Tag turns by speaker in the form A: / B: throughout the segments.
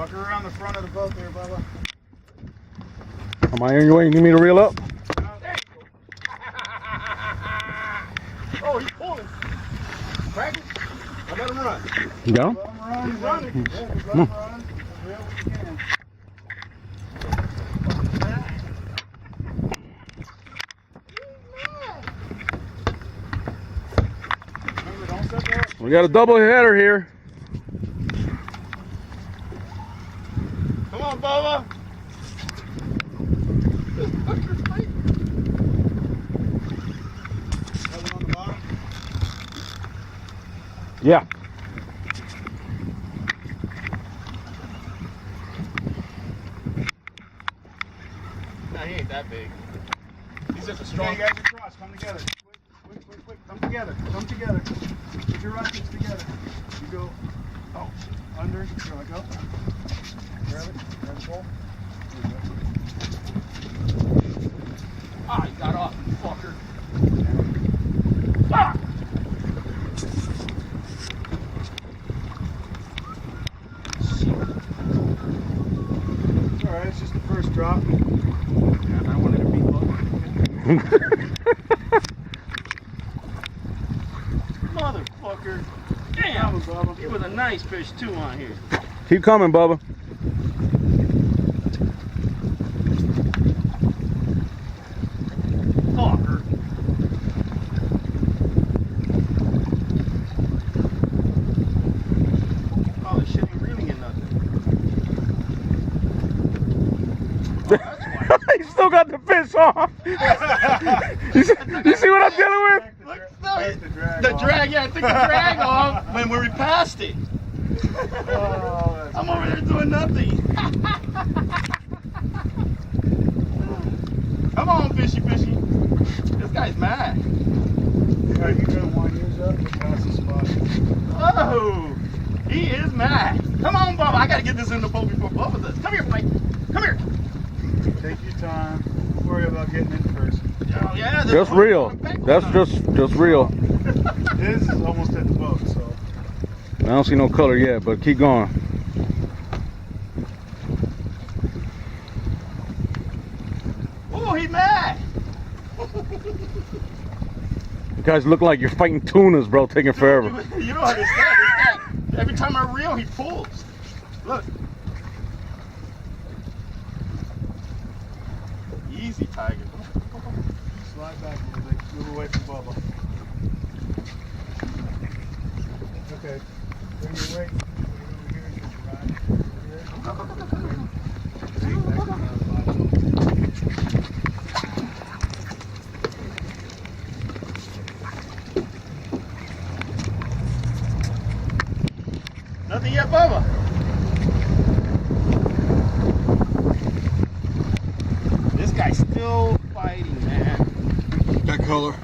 A: Walk her around the front of the boat there, Bubba.
B: Am I in your way? You need me to reel up?
A: Oh, he's pulling. Crack it. I let him run.
B: You got him?
A: Let him run. He's running. Yeah, just let him run. Reel what you can. Remember, don't set that.
B: We got a double header here.
A: Come on, Bubba. This fucker's fighting. Have one on the bottom?
B: Yeah.
A: Nah, he ain't that big. He's just a strong. Okay, you guys across. Come together. Quick. Come together. Come together. Put your rockets together. You go. Oh, under. Here I go. Grab it. Grab the pole. There you go.
C: Ah, you got off, you fucker. Fuck!
A: Alright, it's just the first drop.
C: Yeah, I wanted to be Motherfucker. Damn,
A: Bubba.
C: he was a nice fish too on here.
B: Keep coming, Bubba.
C: Fucker. Oh, this shit ain't reeling in nothing. Oh, that's why.
B: He still got the fish on. you see what I'm dealing with?
C: Look, the drag, yeah, I took the drag off when we passed it.
A: Oh,
C: I'm over there doing nothing. Come on, fishy. This guy's mad.
A: Are you going to want to use up or pass the spot?
C: Oh, he is mad. Come on, Bubba. I got to get this in the boat before Bubba does. Come here, Mike. Come here.
A: Take your time. Don't worry about getting in first.
C: Oh, yeah.
B: Just real. That's just real.
A: His is almost at the boat, so.
B: I don't see no color yet, but keep going.
C: Oh, he mad.
B: You guys look like you're fighting tunas, bro. Taking forever.
C: You don't understand. This guy, every time I reel, he pulls. Look. Easy, Tiger.
A: Slide back a little bit. Move away from Bubba. Okay. Bring your weight. Over here and get your rod. Over here.
C: Nothing yet, Bubba. This guy's still fighting, man.
A: That color.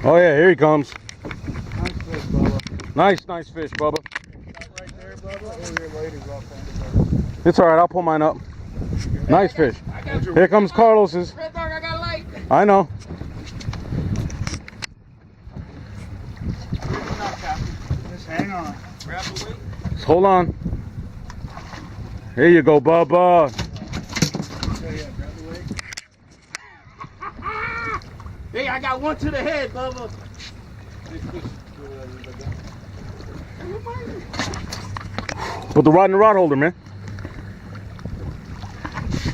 B: Oh yeah, here he comes.
A: Nice fish, Bubba.
B: Nice fish, Bubba.
A: Stop right there, Bubba. Over here, ladies off end.
B: It's all right. I'll pull mine up. Nice fish. Here comes Carlos's.
C: Red dog, I got a light.
B: I know.
A: Just hang on.
C: Grab the weight.
B: Just hold on. Here you go, Bubba.
A: Yeah, grab the weight.
C: Hey, I got one to the head, Bubba.
B: Put the rod in the rod holder, man.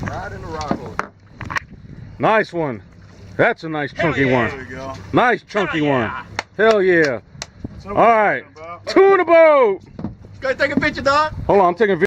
C: Right in the rod holder.
B: Nice one. That's a nice chunky
C: yeah.
A: There
B: one.
A: we go.
B: Nice chunky
C: Hell
B: one.
C: yeah.
B: Hell yeah.
A: So
B: All right. Two in the boat.
C: Go take a picture, dog.
B: Hold on, I'm taking a video.